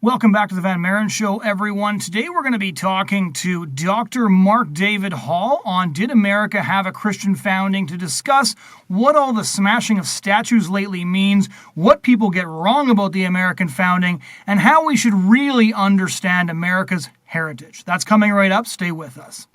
Welcome back to the Van Maren Show, everyone. Today we're going to be talking to Dr. Mark David Hall on Did America Have a Christian Founding, to discuss what all the smashing of statues lately means, what people get wrong about the American founding, and how we should really understand America's heritage. That's coming right up. Stay with us.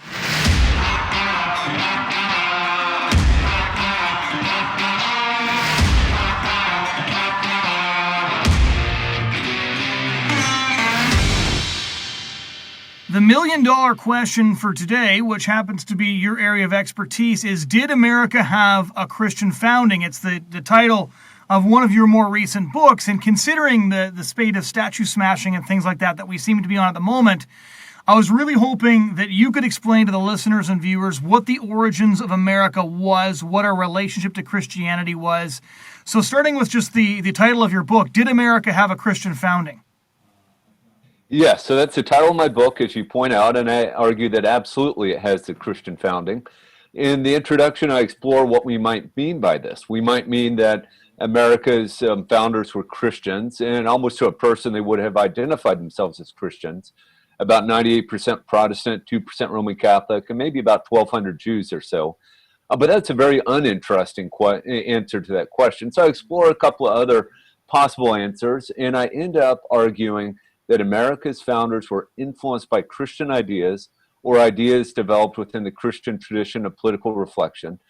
The million-dollar question for today, which happens to be your area of expertise, is Did America Have a Christian Founding? It's the title of one of your more recent books, and considering the spate of statue smashing and things like that we seem to be on at the moment, I was really hoping that you could explain to the listeners and viewers what the origins of America was, what our relationship to Christianity was. So starting with just the title of your book, Did America Have a Christian Founding? Yeah, so that's the title of my book, as you point out, and I argue that absolutely it has the Christian founding. In the introduction, I explore what we might mean by this. We might mean that America's founders were Christians, and almost to a person they would have identified themselves as Christians. About 98% Protestant, 2% Roman Catholic, and maybe about 1,200 Jews or so. But that's a very uninteresting answer to that question. So I explore a couple of other possible answers, and I end up arguing that America's founders were influenced by Christian ideas or ideas developed within the Christian tradition of political reflection.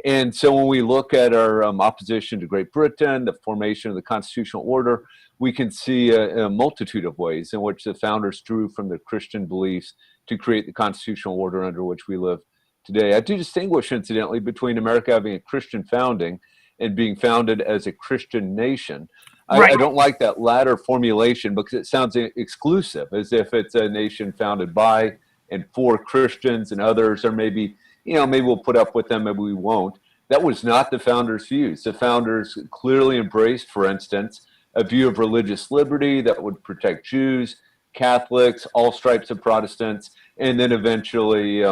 And so when we look at our opposition to Great Britain, the formation of the constitutional order, we can see a multitude of ways in which the founders drew from their Christian beliefs to create the constitutional order under which we live today. I do distinguish, incidentally, between America having a Christian founding and being founded as a Christian nation. I don't like that latter formulation because it sounds exclusive, as if it's a nation founded by and for Christians, and others are maybe we'll put up with them, maybe we won't. That was not the founders' views. The founders clearly embraced, for instance, a view of religious liberty that would protect Jews, Catholics, all stripes of Protestants, and then eventually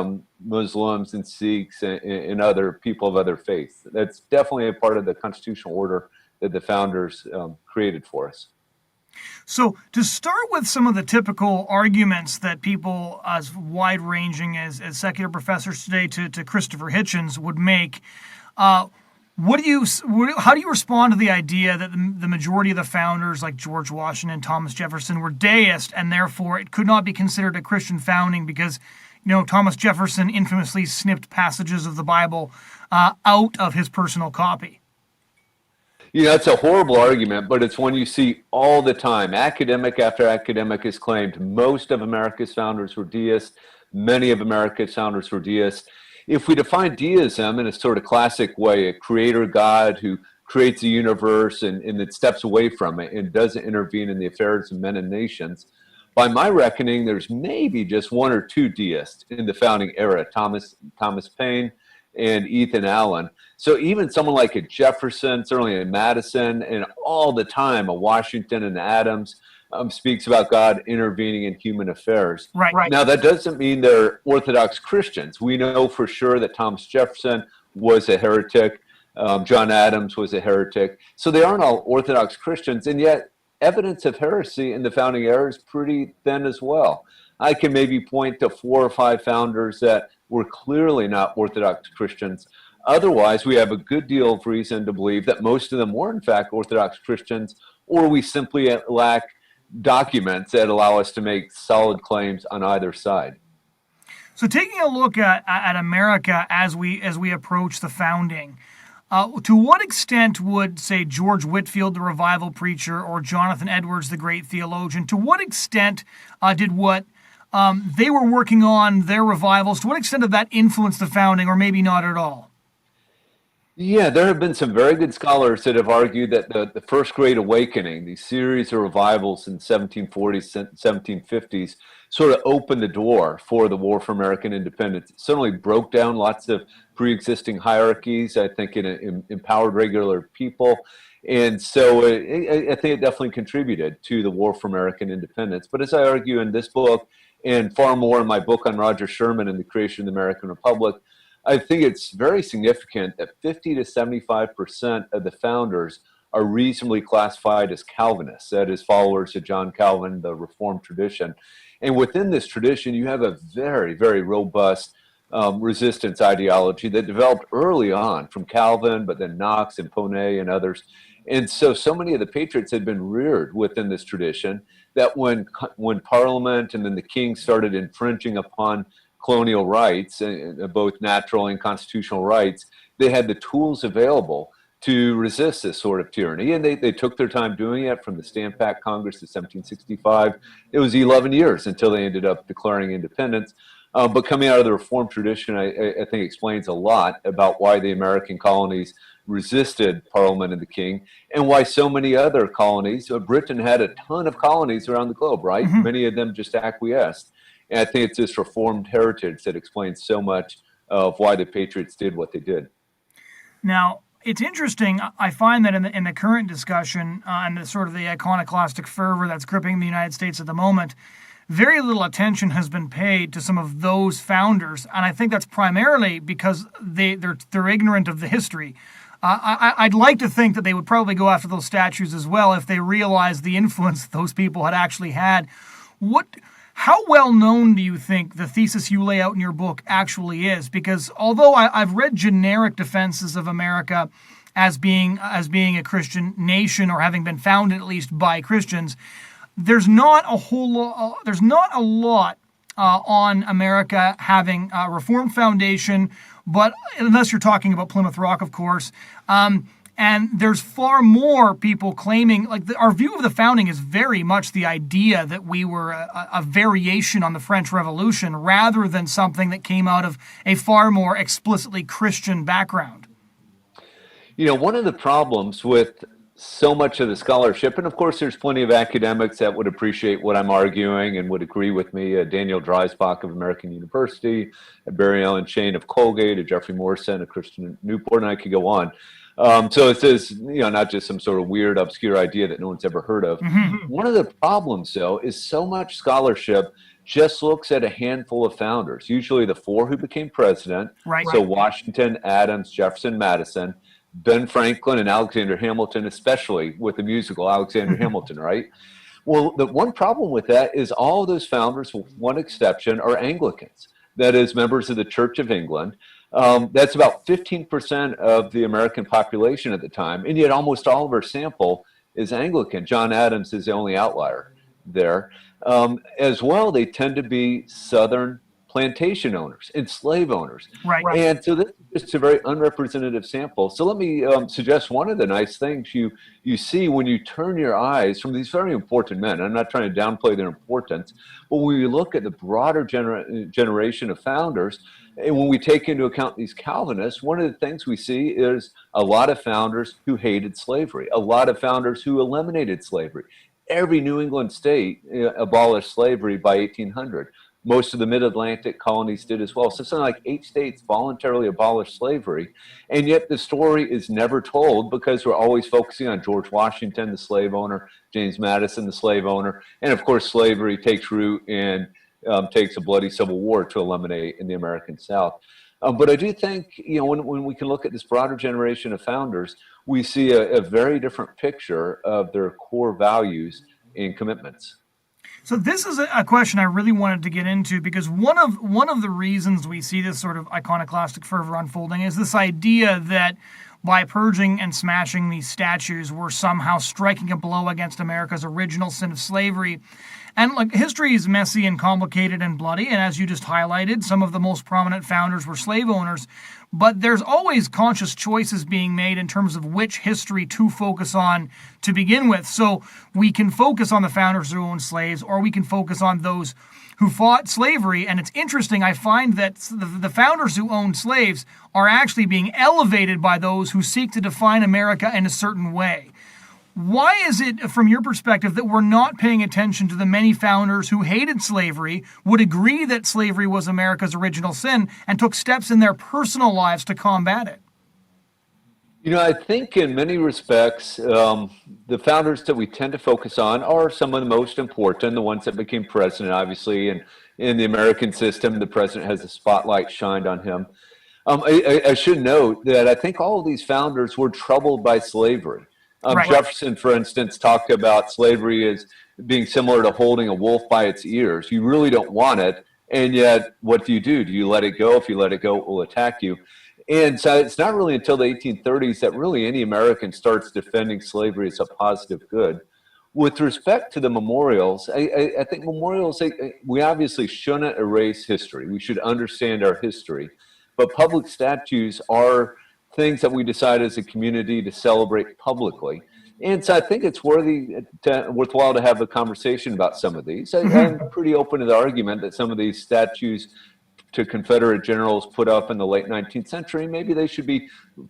Muslims and Sikhs and other people of other faiths. That's definitely a part of the constitutional order that the founders created for us. So to start with some of the typical arguments that people as wide-ranging as secular professors today to Christopher Hitchens would make, how do you respond to the idea that the majority of the founders, like George Washington, Thomas Jefferson, were deist, and therefore it could not be considered a Christian founding because, Thomas Jefferson infamously snipped passages of the Bible out of his personal copy? It's a horrible argument, but it's one you see all the time. Academic after academic has claimed most of America's founders were deists. Many of America's founders were deists. If we define deism in a sort of classic way, a creator God who creates the universe and then steps away from it and doesn't intervene in the affairs of men and nations, by my reckoning, there's maybe just one or two deists in the founding era, Thomas Paine and Ethan Allen. So even someone like a Jefferson, certainly a Madison, and all the time a Washington and Adams speaks about God intervening in human affairs. Right. Now, that doesn't mean they're Orthodox Christians. We know for sure that Thomas Jefferson was a heretic. John Adams was a heretic. So they aren't all Orthodox Christians, and yet evidence of heresy in the founding era is pretty thin as well. I can maybe point to 4 or 5 founders that were clearly not Orthodox Christians. Otherwise, we have a good deal of reason to believe that most of them were, in fact, Orthodox Christians, or we simply lack documents that allow us to make solid claims on either side. So taking a look at America as we approach the founding, to what extent would, say, George Whitefield, the revival preacher, or Jonathan Edwards, the great theologian, to what extent did what they were working on, their revivals, to what extent did that influence the founding, or maybe not at all? Yeah, there have been some very good scholars that have argued that the First Great Awakening, these series of revivals in 1740s, 1750s, sort of opened the door for the War for American Independence. It certainly broke down lots of pre-existing hierarchies. I think it empowered regular people. And so I think it definitely contributed to the War for American Independence. But as I argue in this book, and far more in my book on Roger Sherman and the creation of the American Republic, I think it's very significant that 50 to 75% of the founders are reasonably classified as Calvinists, that is, followers of John Calvin, the Reformed tradition. And within this tradition, you have a very, very robust resistance ideology that developed early on from Calvin, but then Knox and Ponet and others. And so many of the patriots had been reared within this tradition that when Parliament and then the king started infringing upon colonial rights, both natural and constitutional rights, they had the tools available to resist this sort of tyranny. And they took their time doing it from the Stamp Act Congress of 1765. It was 11 years until they ended up declaring independence. But coming out of the Reformed tradition, I think explains a lot about why the American colonies resisted Parliament and the king, and why so many other colonies, Britain had a ton of colonies around the globe, right? Mm-hmm. Many of them just acquiesced. And I think it's this Reformed heritage that explains so much of why the Patriots did what they did. Now, it's interesting. I find that in the current discussion and the sort of the iconoclastic fervor that's gripping the United States at the moment, very little attention has been paid to some of those founders, and I think that's primarily because they're ignorant of the history. I'd like to think that they would probably go after those statues as well if they realized the influence those people had actually had. How well known do you think the thesis you lay out in your book actually is? Because although I've read generic defenses of America as being a Christian nation, or having been founded at least by Christians, there's not a lot on America having a Reformed foundation, but unless you're talking about Plymouth Rock, of course. And there's far more people claiming, our view of the founding is very much the idea that we were a variation on the French Revolution rather than something that came out of a far more explicitly Christian background. You know, one of the problems with so much of the scholarship, and of course there's plenty of academics that would appreciate what I'm arguing and would agree with me, Daniel Dreisbach of American University, Barry Allen Shane of Colgate, Jeffrey Morrison of Christian Newport, and I could go on. So it says, not just some sort of weird, obscure idea that no one's ever heard of. Mm-hmm. One of the problems, though, is so much scholarship just looks at a handful of founders, usually the four who became president. Right. So Washington, Adams, Jefferson, Madison, Ben Franklin, and Alexander Hamilton, especially with the musical Alexander Hamilton, right? Well, the one problem with that is all of those founders, with one exception, are Anglicans. That is, members of the Church of England. That's about 15% of the American population at the time, and yet almost all of our sample is Anglican. John Adams is the only outlier there. As well, they tend to be Southern plantation owners and slave owners. Right. And so this is just a very unrepresentative sample. So let me suggest one of the nice things you see when you turn your eyes from these very important men. I'm not trying to downplay their importance, but when you look at the broader generation of founders, and when we take into account these Calvinists, one of the things we see is a lot of founders who hated slavery, a lot of founders who eliminated slavery. Every New England state abolished slavery by 1800. Most of the mid-Atlantic colonies did as well. So something like 8 states voluntarily abolished slavery. And yet the story is never told because we're always focusing on George Washington, the slave owner, James Madison, the slave owner. And of course, slavery takes root and takes a bloody civil war to eliminate in the American South. But I do think, when we can look at this broader generation of founders, we see a very different picture of their core values and commitments. So this is a question I really wanted to get into, because one of the reasons we see this sort of iconoclastic fervor unfolding is this idea that by purging and smashing these statues, we're somehow striking a blow against America's original sin of slavery. And history is messy and complicated and bloody, and as you just highlighted, some of the most prominent founders were slave owners. But there's always conscious choices being made in terms of which history to focus on to begin with. So we can focus on the founders who owned slaves, or we can focus on those who fought slavery. And it's interesting, I find that the founders who owned slaves are actually being elevated by those who seek to define America in a certain way. Why is it, from your perspective, that we're not paying attention to the many founders who hated slavery, would agree that slavery was America's original sin, and took steps in their personal lives to combat it? I think in many respects, the founders that we tend to focus on are some of the most important, the ones that became president, obviously, and in the American system, the president has the spotlight shined on him. I should note that I think all of these founders were troubled by slavery. Right. Jefferson, for instance, talked about slavery as being similar to holding a wolf by its ears. You really don't want it. And yet, what do? Do you let it go? If you let it go, it will attack you. And so it's not really until the 1830s that really any American starts defending slavery as a positive good. With respect to the memorials, I think memorials, we obviously shouldn't erase history. We should understand our history. But public statues are things that we decide as a community to celebrate publicly. And so I think it's worthwhile to have a conversation about some of these. I'm pretty open to the argument that some of these statues to Confederate generals put up in the late 19th century, maybe they should be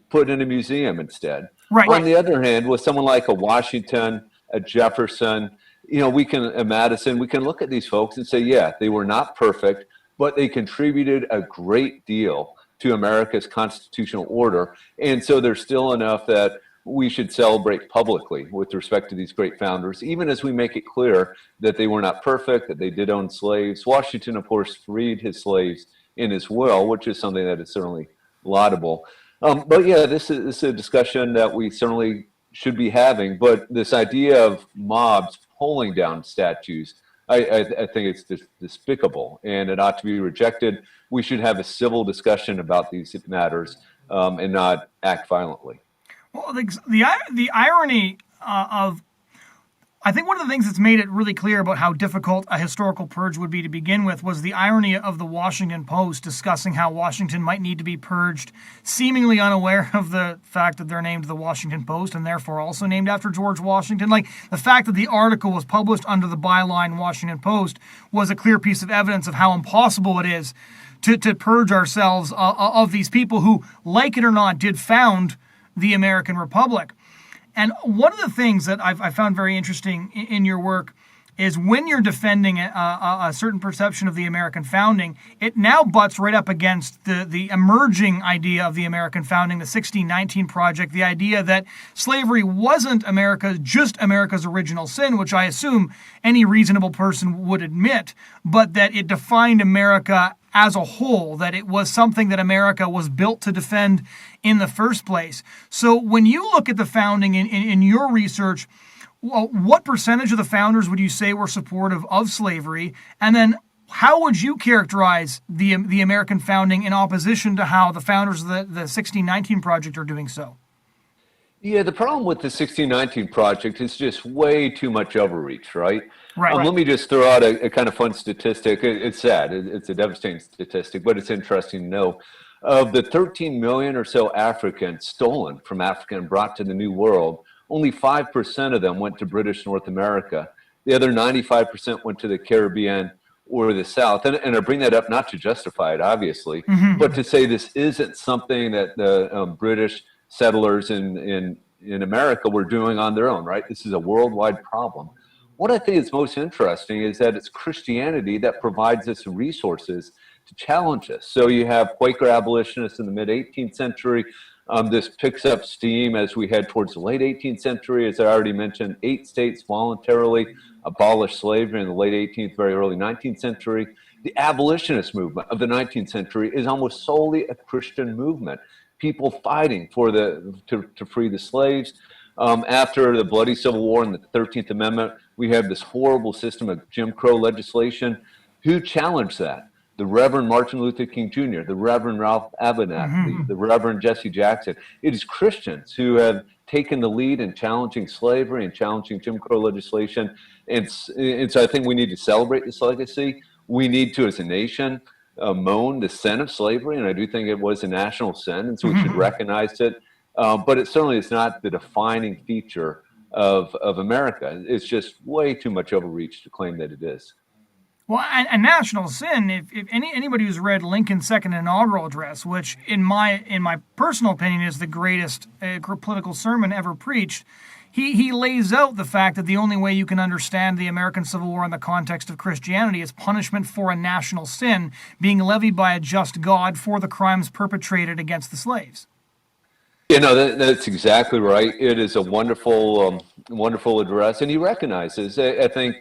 put in a museum instead. Right. On the other hand, with someone like a Washington, a Jefferson, a Madison, we can look at these folks and say, yeah, they were not perfect, but they contributed a great deal to America's constitutional order. And so there's still enough that we should celebrate publicly with respect to these great founders, even as we make it clear that they were not perfect, that they did own slaves. Washington, of course, freed his slaves in his will, which is something that is certainly laudable. But yeah, this is a discussion that we certainly should be having. But this idea of mobs pulling down statues, I think it's despicable, and it ought to be rejected. We should have a civil discussion about these matters and not act violently. Well, the irony of, I think one of the things that's made it really clear about how difficult a historical purge would be to begin with was the irony of the Washington Post discussing how Washington might need to be purged, seemingly unaware of the fact that they're named the Washington Post and therefore also named after George Washington. Like, the fact that the article was published under the byline Washington Post was a clear piece of evidence of how impossible it is to purge ourselves of these people who, like it or not, did found the American Republic. And one of the things that I've found very interesting in your work is when you're defending a certain perception of the American founding, it now butts right up against the emerging idea of the American founding, the 1619 Project, the idea that slavery wasn't just America's original sin, which I assume any reasonable person would admit, but that it defined America as a whole, that it was something that America was built to defend in the first place. So when you look at the founding in your research, what percentage of the founders would you say were supportive of slavery? And then how would you characterize the American founding in opposition to how the founders of the 1619 Project are doing so? Yeah, the problem with the 1619 Project is just way too much overreach, right? Right. Let me just throw out a kind of fun statistic. It's sad. It's a devastating statistic, but it's interesting to know. Of the 13 million or so Africans stolen from Africa and brought to the New World, only 5% of them went to British North America. The other 95% went to the Caribbean or the South. And I bring that up not to justify it, obviously, but to say this isn't something that the British settlers in America were doing on their own, right? This is a worldwide problem. What I think is most interesting is that it's Christianity that provides us resources to challenge us. So you have Quaker abolitionists in the mid-18th century. This picks up steam as we head towards the late 18th century. As I already mentioned, 8 states voluntarily abolished slavery in the late 18th, very early 19th century. The abolitionist movement of the 19th century is almost solely a Christian movement. People fighting for to free the slaves. After the bloody Civil War and the 13th Amendment, we have this horrible system of Jim Crow legislation. Who challenged that? The Reverend Martin Luther King Jr., the Reverend Ralph Abernathy, the Reverend Jesse Jackson. It is Christians who have taken the lead in challenging slavery and challenging Jim Crow legislation. And so I think we need to celebrate this legacy. We need to, as a nation, moan the sin of slavery, and I do think it was a national sin, and so we should recognize it. But it certainly is not the defining feature of America. It's just way too much overreach to claim that it is. Well, a national sin, if anybody who's read Lincoln's second inaugural address, which in my personal opinion is the greatest political sermon ever preached, he lays out the fact that the only way you can understand the American Civil War in the context of Christianity is punishment for a national sin being levied by a just God for the crimes perpetrated against the slaves. That's exactly right. It is a wonderful, wonderful address, and he recognizes, I think,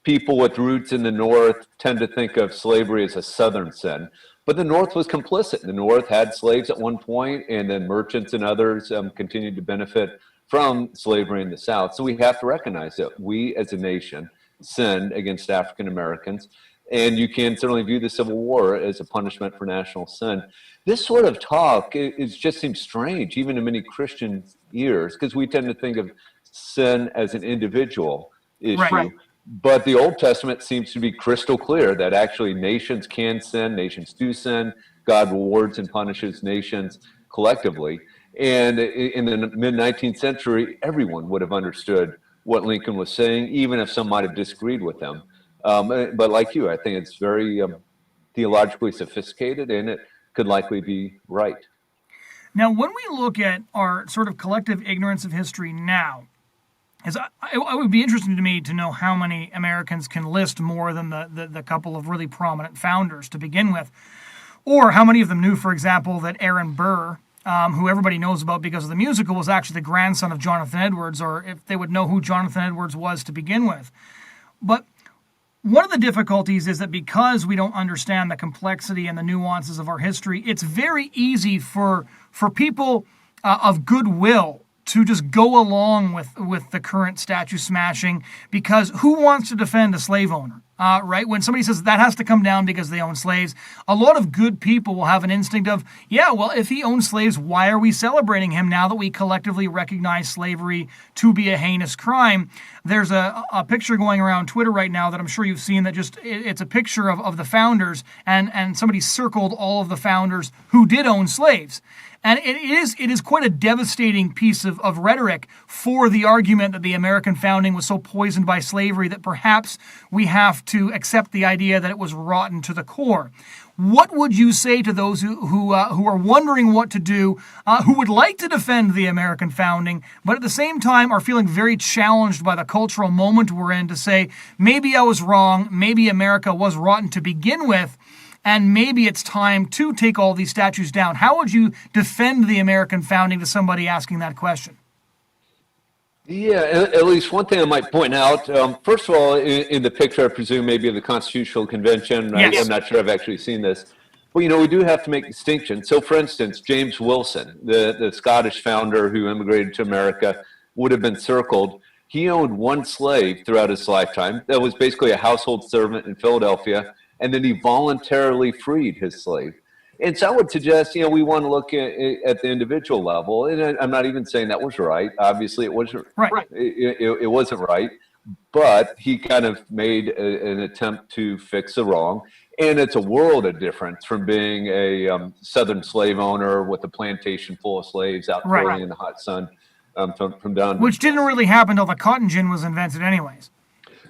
people with roots in the North tend to think of slavery as a Southern sin, but the North was complicit. The North had slaves at one point, and then merchants and others continued to benefit from slavery in the South. So we have to recognize that we as a nation sinned against African Americans. And you can certainly view the Civil War as a punishment for national sin. This sort of talk just seems strange, even in many Christian ears, because we tend to think of sin as an individual issue. Right. But the Old Testament seems to be crystal clear that actually nations can sin, nations do sin. God rewards and punishes nations collectively. And in the mid-19th century, everyone would have understood what Lincoln was saying, even if some might have disagreed with him. But like you, I think it's very theologically sophisticated, and it could likely be right. Now, when we look at our sort of collective ignorance of history now, it would be interesting to me to know how many Americans can list more than the couple of really prominent founders to begin with, or how many of them knew, for example, that Aaron Burr, who everybody knows about because of the musical, was actually the grandson of Jonathan Edwards, or if they would know who Jonathan Edwards was to begin with. But one of the difficulties is that because we don't understand the complexity and the nuances of our history, it's very easy for people of goodwill to just go along with the current statue smashing, because who wants to defend a slave owner, right? When somebody says that has to come down because they own slaves, a lot of good people will have an instinct of, yeah, well, if he owned slaves, why are we celebrating him now that we collectively recognize slavery to be a heinous crime? There's a picture going around Twitter right now that I'm sure you've seen that it's a picture of the founders, and somebody circled all of the founders who did own slaves. And it is quite a devastating piece of rhetoric for the argument that the American founding was so poisoned by slavery that perhaps we have to accept the idea that it was rotten to the core. What would you say to those who are wondering what to do, who would like to defend the American founding, but at the same time are feeling very challenged by the cultural moment we're in, to say, maybe I was wrong, maybe America was rotten to begin with, and maybe it's time to take all these statues down? How would you defend the American founding to somebody asking that question? Yeah, at least one thing I might point out. First of all, in the picture, I presume maybe of the Constitutional Convention. Yes. I'm not sure I've actually seen this. But, we do have to make distinctions. So, for instance, James Wilson, the Scottish founder who immigrated to America, would have been circled. He owned one slave throughout his lifetime. That was basically a household servant in Philadelphia. And then he voluntarily freed his slave. And so I would suggest, we want to look at the individual level. And I'm not even saying that was right. Obviously, it wasn't right. It wasn't right. But he kind of made an attempt to fix the wrong. And it's a world of difference from being a Southern slave owner with a plantation full of slaves out toiling in the hot sun from down. Which didn't really happen until the cotton gin was invented anyways.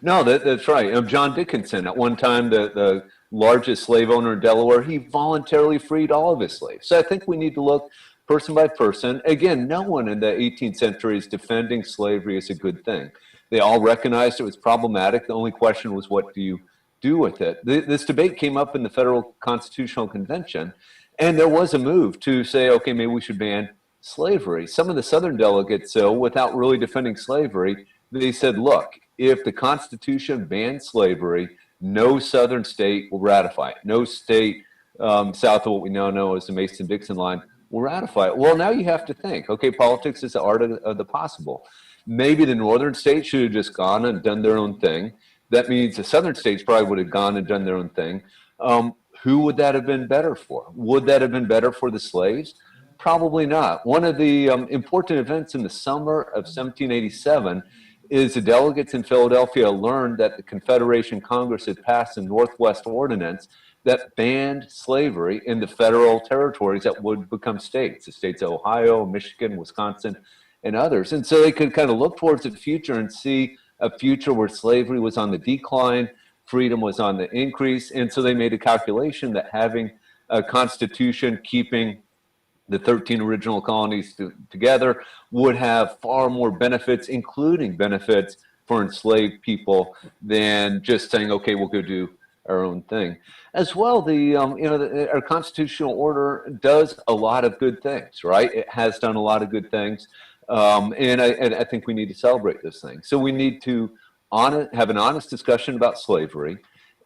No, that's right. John Dickinson, at one time, the largest slave owner in Delaware, he voluntarily freed all of his slaves. So I think we need to look person by person. Again, no one in the 18th century is defending slavery as a good thing. They all recognized it was problematic. The only question was, what do you do with it? This debate came up in the Federal Constitutional Convention, and there was a move to say, okay, maybe we should ban slavery. Some of the Southern delegates, without really defending slavery, they said, look, if the Constitution bans slavery, no Southern state will ratify it. No state south of what we now know as the Mason-Dixon line will ratify it. Well, now you have to think, okay, politics is the art of the possible. Maybe the northern states should have just gone and done their own thing. That means the southern states probably would have gone and done their own thing. Who would that have been better for? Would that have been better for the slaves? Probably not. One of the important events in the summer of 1787 is the delegates in Philadelphia learned that the Confederation Congress had passed a Northwest Ordinance that banned slavery in the federal territories that would become states, the states of Ohio, Michigan, Wisconsin, and others. And so they could kind of look towards the future and see a future where slavery was on the decline, freedom was on the increase. And so they made a calculation that having a constitution keeping the 13 original colonies together would have far more benefits, including benefits for enslaved people, than just saying, okay, we'll go do our own thing. As well, our constitutional order does a lot of good things, right? It has done a lot of good things. And I think we need to celebrate those things. So we need to have an honest discussion about slavery,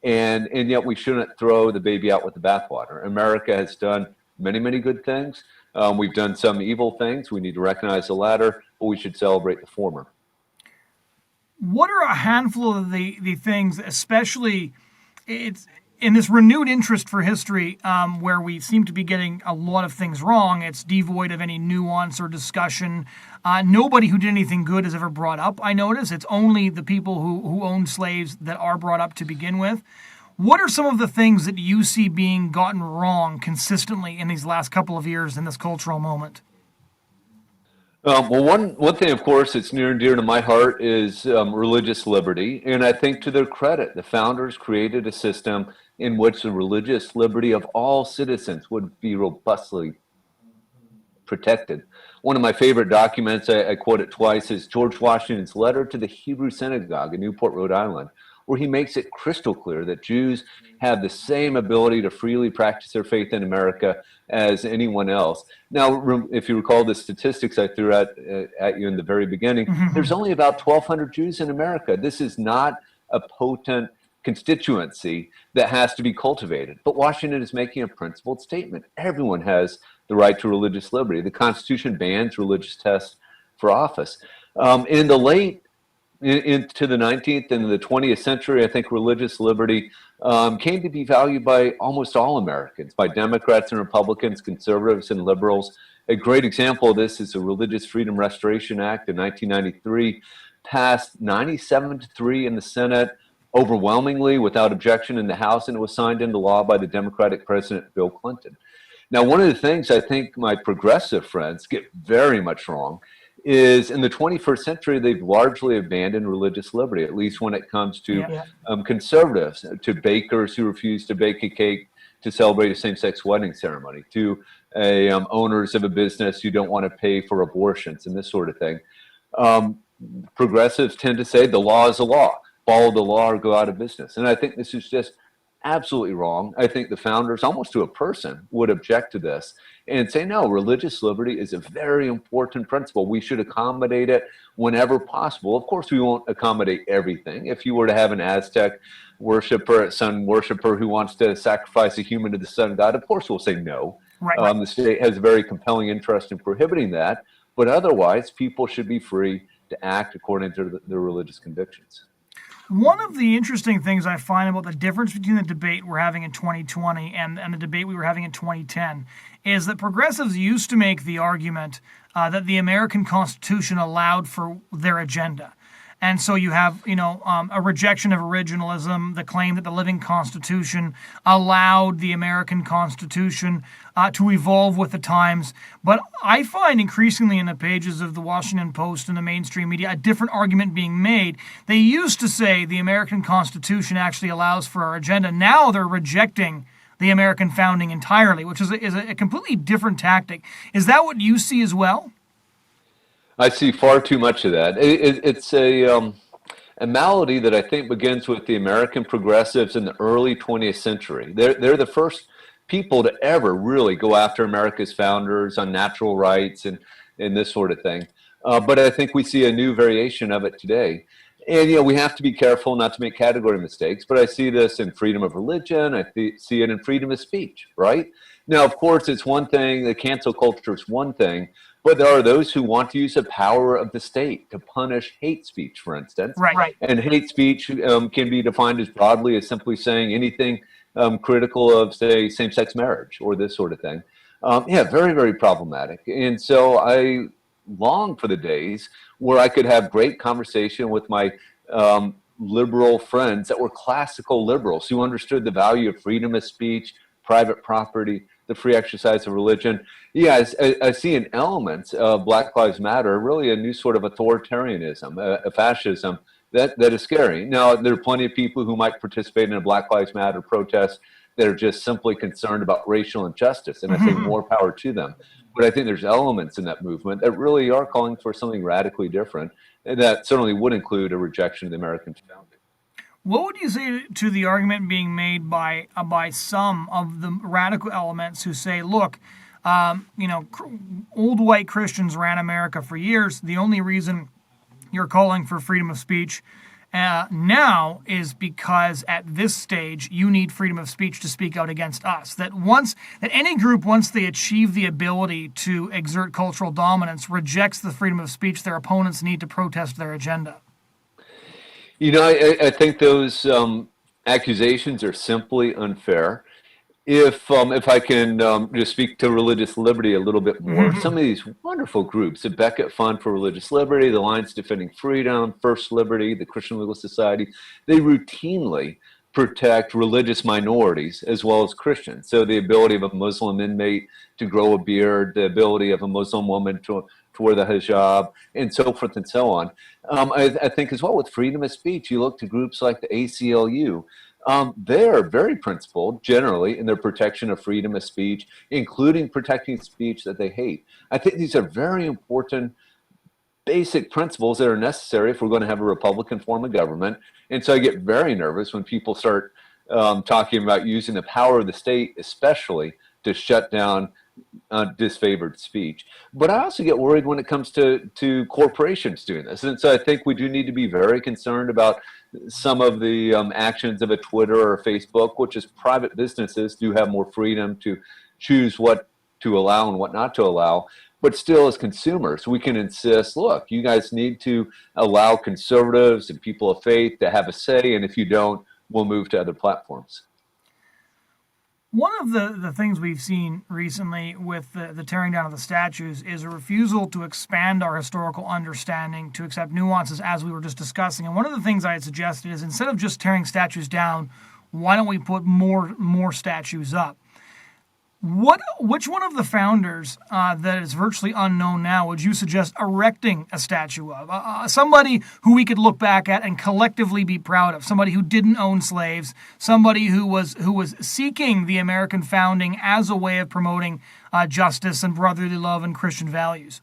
and yet we shouldn't throw the baby out with the bathwater. America has done many, many good things. We've done some evil things. We need to recognize the latter, but but we should celebrate the former. What are a handful of the things, especially it's in this renewed interest for history, where we seem to be getting a lot of things wrong? It's devoid of any nuance or discussion. Nobody who did anything good is ever brought up, I notice. It's only the people who owned slaves that are brought up to begin with. What are some of the things that you see being gotten wrong consistently in these last couple of years in this cultural moment? Well, one thing, of course, that's near and dear to my heart is religious liberty. And I think to their credit, the founders created a system in which the religious liberty of all citizens would be robustly protected. One of my favorite documents, I quote it twice, is George Washington's letter to the Hebrew Synagogue in Newport, Rhode Island, where he makes it crystal clear that Jews have the same ability to freely practice their faith in America as anyone else. Now, if you recall the statistics I threw at you in the very beginning, there's only about 1,200 Jews in America. This is not a potent constituency that has to be cultivated. But Washington is making a principled statement. Everyone has the right to religious liberty. The Constitution bans religious tests for office. In the late into the 19th and the 20th century, I think religious liberty came to be valued by almost all Americans, by Democrats and Republicans, conservatives and liberals. A great example of this is the Religious Freedom Restoration Act in 1993, passed 97-3 in the Senate, overwhelmingly without objection in the House, and it was signed into law by the Democratic President Bill Clinton. Now, one of the things I think my progressive friends get very much wrong is in the 21st century, they've largely abandoned religious liberty, at least when it comes to conservatives, to bakers who refuse to bake a cake to celebrate a same-sex wedding ceremony, to owners of a business who don't want to pay for abortions and this sort of thing. Progressives tend to say the law is the law, follow the law or go out of business. And I think this is just absolutely wrong. I think the founders, almost to a person, would object to this and say, no, religious liberty is a very important principle. We should accommodate it whenever possible. Of course, we won't accommodate everything. If you were to have an Aztec sun worshiper who wants to sacrifice a human to the sun god, of course we'll say no. Right. The state has a very compelling interest in prohibiting that. But otherwise, people should be free to act according to their religious convictions. One of the interesting things I find about the difference between the debate we're having in 2020 and the debate we were having in 2010 is that progressives used to make the argument that the American Constitution allowed for their agenda. And so you have, a rejection of originalism, the claim that the living Constitution allowed the American Constitution to evolve with the times. But I find increasingly in the pages of the Washington Post and the mainstream media a different argument being made. They used to say the American Constitution actually allows for our agenda. Now they're rejecting the American founding entirely, which is a completely different tactic. Is that what you see as well? I see far too much of that. It's a malady that I think begins with the American progressives in the early 20th century. They're the first people to ever really go after America's founders on natural rights and this sort of thing. But I think we see a new variation of it today. And, we have to be careful not to make category mistakes, but I see this in freedom of religion. I see it in freedom of speech, right? Now, of course, it's one thing, the cancel culture is one thing, but there are those who want to use the power of the state to punish hate speech, for instance. Right. And hate speech can be defined as broadly as simply saying anything critical of, say, same-sex marriage or this sort of thing. Very, very problematic. And so I long for the days where I could have great conversation with my liberal friends that were classical liberals who understood the value of freedom of speech, private property, the free exercise of religion. I see in elements of Black Lives Matter really a new sort of authoritarianism, a fascism that is scary. Now, there are plenty of people who might participate in a Black Lives Matter protest that are just simply concerned about racial injustice, and I say more power to them. But I think there's elements in that movement that really are calling for something radically different, and that certainly would include a rejection of the American founding. What would you say to the argument being made by some of the radical elements who say, look, old white Christians ran America for years. The only reason you're calling for freedom of speech now is because at this stage you need freedom of speech to speak out against us. That any group, once they achieve the ability to exert cultural dominance, rejects the freedom of speech their opponents need to protest their agenda. I think those accusations are simply unfair. If I can just speak to religious liberty a little bit more, some of these wonderful groups, the Beckett Fund for Religious Liberty, the Alliance Defending Freedom, First Liberty, the Christian Legal Society, they routinely protect religious minorities as well as Christians. So the ability of a Muslim inmate to grow a beard, the ability of a Muslim woman to wear the hijab, and so forth and so on. I think as well with freedom of speech, you look to groups like the ACLU. They're very principled generally in their protection of freedom of speech, including protecting speech that they hate. I think these are very important basic principles that are necessary if we're going to have a Republican form of government. And so I get very nervous when people start talking about using the power of the state, especially to shut down disfavored speech. But I also get worried when it comes to corporations doing this. And so I think we do need to be very concerned about some of the actions of a Twitter or a Facebook, which is private businesses do have more freedom to choose what to allow and what not to allow. But still, as consumers, we can insist, look, you guys need to allow conservatives and people of faith to have a say. And if you don't, we'll move to other platforms. One of the things we've seen recently with the tearing down of the statues is a refusal to expand our historical understanding to accept nuances as we were just discussing. And one of the things I had suggested is instead of just tearing statues down, why don't we put more statues up? Which one of the founders that is virtually unknown now would you suggest erecting a statue of? Somebody who we could look back at and collectively be proud of. Somebody who didn't own slaves. Somebody who was seeking the American founding as a way of promoting justice and brotherly love and Christian values.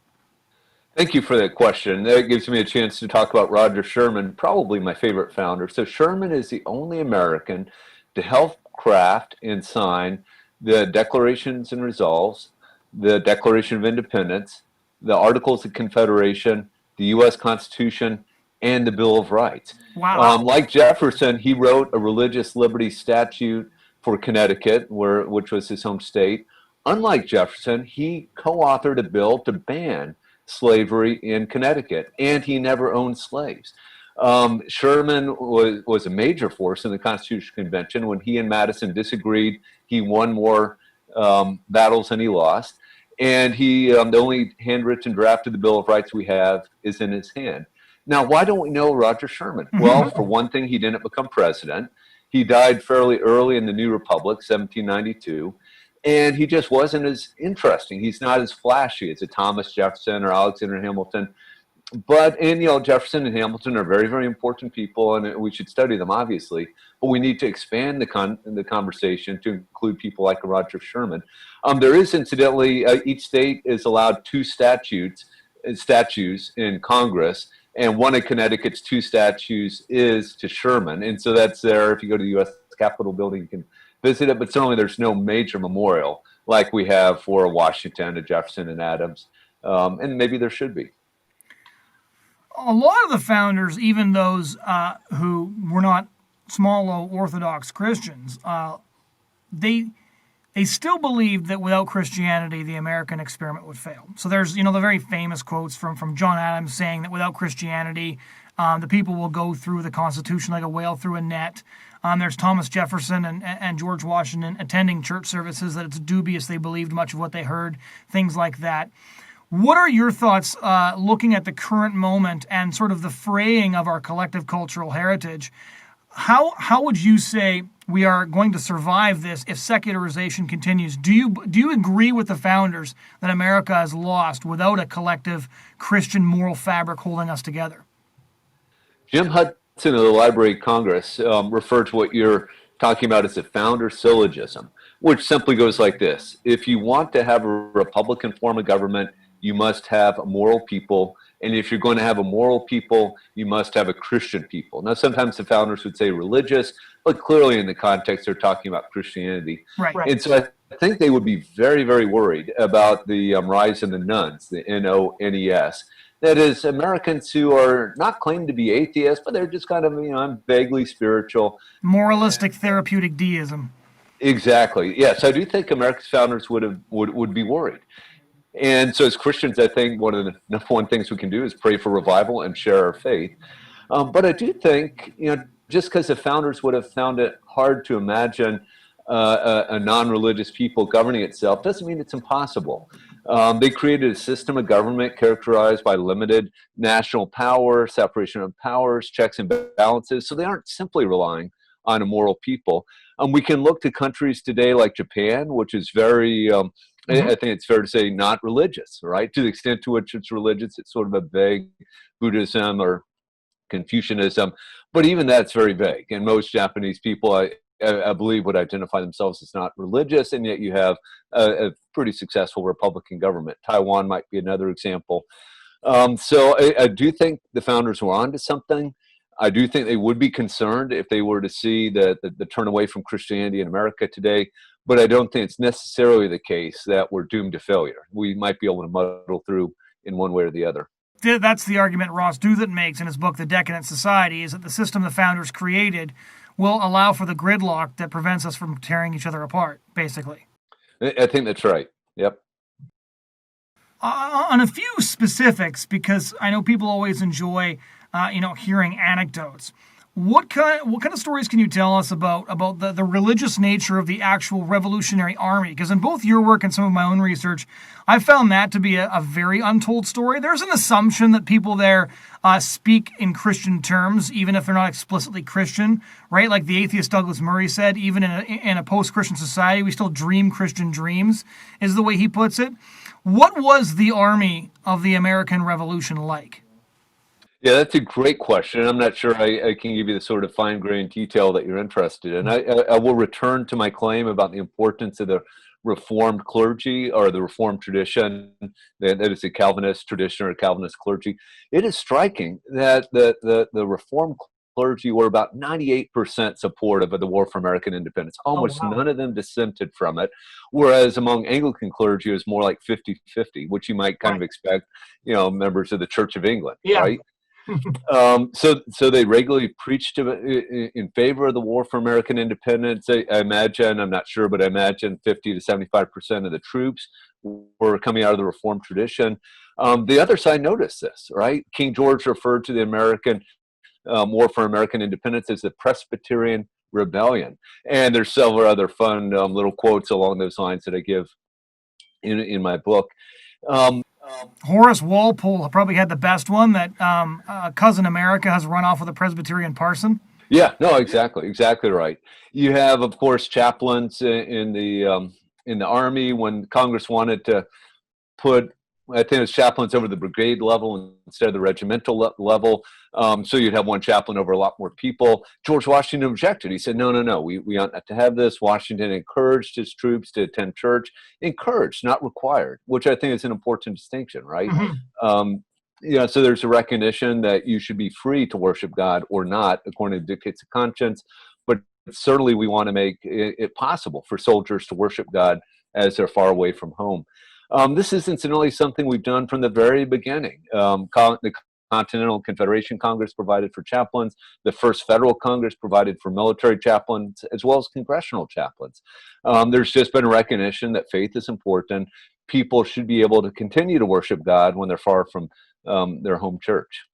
Thank you for that question. That gives me a chance to talk about Roger Sherman, probably my favorite founder. So Sherman is the only American to help craft and sign the Declarations and Resolves, the Declaration of Independence, the Articles of Confederation, the U.S. Constitution, and the Bill of Rights. Wow. Like Jefferson, he wrote a religious liberty statute for Connecticut, which was his home state. Unlike Jefferson, he co-authored a bill to ban slavery in Connecticut, and he never owned slaves. Sherman was a major force in the Constitutional Convention. When he and Madison disagreed, he won more battles than he lost. And the only handwritten draft of the Bill of Rights we have is in his hand. Now, why don't we know Roger Sherman? Well, for one thing, he didn't become president. He died fairly early in the New Republic, 1792. And he just wasn't as interesting. He's not as flashy as a Thomas Jefferson or Alexander Hamilton. But Jefferson and Hamilton are very, very important people, and we should study them, obviously. But we need to expand the conversation to include people like Roger Sherman. There is, incidentally, each state is allowed two statues in Congress, and one of Connecticut's two statues is to Sherman, and so that's there. If you go to the U.S. Capitol building, you can visit it. But certainly, there's no major memorial like we have for Washington, to Jefferson, and Adams, and maybe there should be. A lot of the founders, even those who were not small O Orthodox Christians, they still believed that without Christianity, the American experiment would fail. So there's the very famous quotes from John Adams saying that without Christianity, the people will go through the Constitution like a whale through a net. There's Thomas Jefferson and George Washington attending church services that it's dubious they believed much of what they heard, things like that. What are your thoughts looking at the current moment and sort of the fraying of our collective cultural heritage? How would you say we are going to survive this if secularization continues? Do you agree with the founders that America has lost without a collective Christian moral fabric holding us together? Jim Hudson of the Library of Congress referred to what you're talking about as a founder syllogism, which simply goes like this. If you want to have a Republican form of government, you must have a moral people. And if you're going to have a moral people, you must have a Christian people. Now, sometimes the founders would say religious, but clearly in the context, they're talking about Christianity. Right. And so I think they would be very, very worried about the rise in the nuns, the N-O-N-E-S. That is, Americans who are not claimed to be atheists, but they're just kind of, I'm vaguely spiritual. Moralistic therapeutic deism. Exactly. Yes, I do think America's founders would be worried. And so, as Christians, I think one of the number one things we can do is pray for revival and share our faith. But I do think, just because the founders would have found it hard to imagine a non-religious people governing itself, doesn't mean it's impossible. They created a system of government characterized by limited national power, separation of powers, checks and balances. So they aren't simply relying on a moral people. We can look to countries today like Japan, which is very, I think it's fair to say, not religious, right? To the extent to which it's religious, it's sort of a vague Buddhism or Confucianism, but even that's very vague. And most Japanese people, I believe, would identify themselves as not religious, and yet you have a pretty successful Republican government. Taiwan might be another example. So I do think the founders were onto something. I do think they would be concerned if they were to see the turn away from Christianity in America today, but I don't think it's necessarily the case that we're doomed to failure. We might be able to muddle through in one way or the other. That's the argument Ross Douthat makes in his book, The Decadent Society, is that the system the founders created will allow for the gridlock that prevents us from tearing each other apart, basically. I think that's right. Yep. On a few specifics, because I know people always enjoy, hearing anecdotes. What kind of stories can you tell us about the religious nature of the actual Revolutionary Army? Because in both your work and some of my own research, I found that to be a very untold story. There's an assumption that people there speak in Christian terms, even if they're not explicitly Christian, right? Like the atheist Douglas Murray said, even in a post-Christian society, we still dream Christian dreams, is the way he puts it. What was the army of the American Revolution like? Yeah, that's a great question. I'm not sure I can give you the sort of fine-grained detail that you're interested in. I will return to my claim about the importance of the Reformed clergy or the Reformed tradition, that is a Calvinist tradition or Calvinist clergy. It is striking that the Reformed clergy were about 98% supportive of the War for American Independence. Almost none of them dissented from it, whereas among Anglican clergy, it was more like 50-50, which you might kind of expect, members of the Church of England, right? So they regularly preached in favor of the War for American Independence. I imagine, I'm not sure, but I imagine 50 to 75% of the troops were coming out of the Reformed tradition. The other side noticed this, right? King George referred to the American War for American Independence as the Presbyterian Rebellion. And there's several other fun little quotes along those lines that I give in my book. Horace Walpole probably had the best one, that Cousin America has run off with a Presbyterian parson. Yeah, no, exactly right. You have, of course, chaplains in the Army. When Congress wanted to put, I think it was chaplains over the brigade level instead of the regimental level. So you'd have one chaplain over a lot more people. George Washington objected. He said, no, we aren't to have this. Washington encouraged his troops to attend church. Encouraged, not required, which I think is an important distinction, right? Mm-hmm. So there's a recognition that you should be free to worship God or not, according to dictates of conscience. But certainly we want to make it possible for soldiers to worship God as they're far away from home. This is incidentally something we've done from the very beginning. The Continental Confederation Congress provided for chaplains. The first federal Congress provided for military chaplains, as well as congressional chaplains. There's just been a recognition that faith is important. People should be able to continue to worship God when they're far from their home church.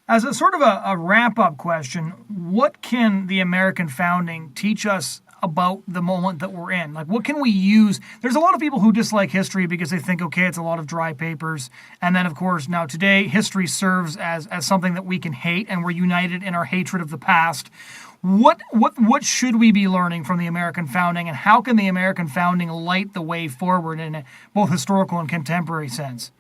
As a sort of a wrap-up question, what can the American founding teach us about the moment that we're in? Like, what can we use? There's a lot of people who dislike history because they think, okay, it's a lot of dry papers. And then, of course, now today, history serves as something that we can hate, and we're united in our hatred of the past. What should we be learning from the American founding, and how can the American founding light the way forward in a both historical and contemporary sense?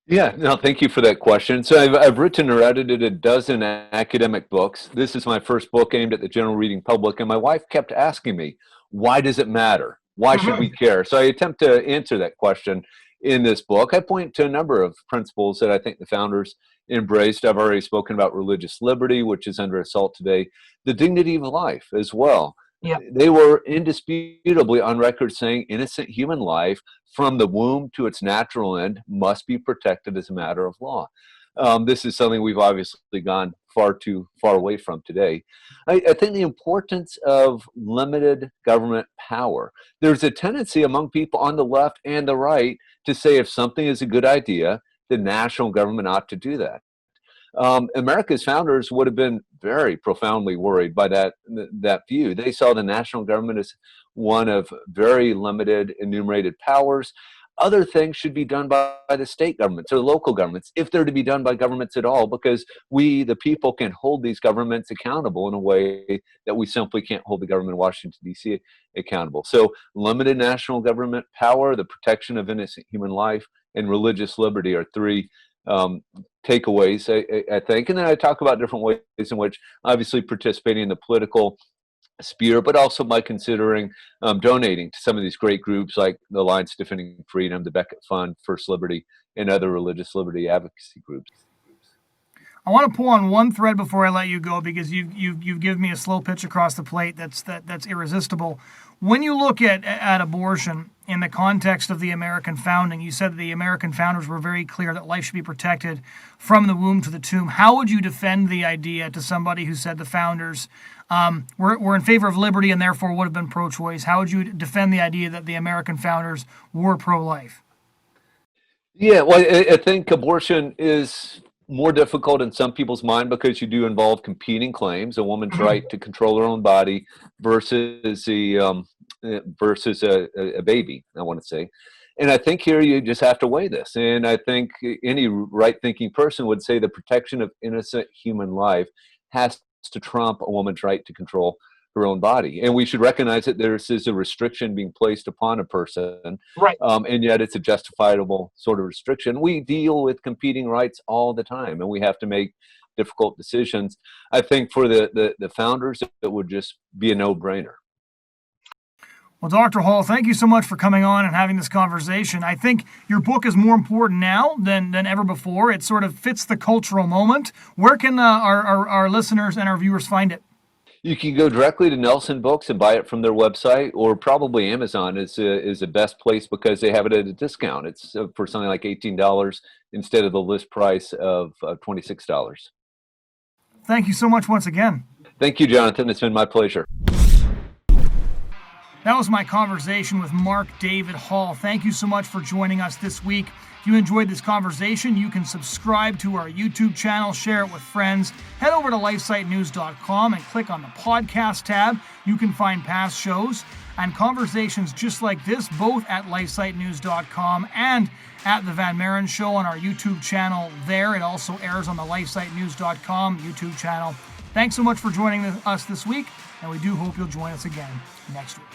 Yeah, no, thank you for that question. So I've written or edited a dozen academic books. This is my first book aimed at the general reading public, and my wife kept asking me, why does it matter? Why should we care? So I attempt to answer that question in this book. I point to a number of principles that I think the founders embraced. I've already spoken about religious liberty, which is under assault today, the dignity of life as well. Yeah. They were indisputably on record saying innocent human life from the womb to its natural end must be protected as a matter of law. This is something we've obviously gone far too far away from today. I think the importance of limited government power. There's a tendency among people on the left and the right to say if something is a good idea, the national government ought to do that. America's founders would have been very profoundly worried by that view. They saw the national government as one of very limited enumerated powers. Other things should be done by the state governments or local governments, if they're to be done by governments at all, because we, the people, can hold these governments accountable in a way that we simply can't hold the government in Washington, D.C. accountable. So limited national government power, the protection of innocent human life, and religious liberty are three takeaways, I think. And then I talk about different ways in which obviously participating in the political sphere, but also by considering donating to some of these great groups like the Alliance Defending Freedom, the Beckett Fund, First Liberty, and other religious liberty advocacy groups. I want to pull on one thread before I let you go, because you've given me a slow pitch across the plate that's irresistible. When you look at abortion in the context of the American founding, you said that the American founders were very clear that life should be protected from the womb to the tomb. How would you defend the idea to somebody who said the founders were in favor of liberty and therefore would have been pro-choice? How would you defend the idea that the American founders were pro-life? Yeah, well, I think abortion is more difficult in some people's mind because you do involve competing claims: a woman's right to control her own body versus a baby, I want to say. And I think here you just have to weigh this. And I think any right-thinking person would say the protection of innocent human life has to trump a woman's right to control her own body. And we should recognize that there is a restriction being placed upon a person, Right. and yet it's a justifiable sort of restriction. We deal with competing rights all the time, and we have to make difficult decisions. I think for the founders, it would just be a no-brainer. Well, Dr. Hall, thank you so much for coming on and having this conversation. I think your book is more important now than ever before. It sort of fits the cultural moment. Where can our listeners and our viewers find it? You can go directly to Nelson Books and buy it from their website, or probably Amazon is the best place because they have it at a discount. It's for something like $18 instead of the list price of $26. Thank you so much once again. Thank you, Jonathan. It's been my pleasure. That was my conversation with Mark David Hall. Thank you so much for joining us this week. If you enjoyed this conversation, you can subscribe to our YouTube channel, share it with friends. Head over to lifesitenews.com and click on the podcast tab. You can find past shows and conversations just like this, both at lifesitenews.com and at The Van Maren Show on our YouTube channel there. It also airs on the lifesitenews.com YouTube channel. Thanks so much for joining us this week, and we do hope you'll join us again next week.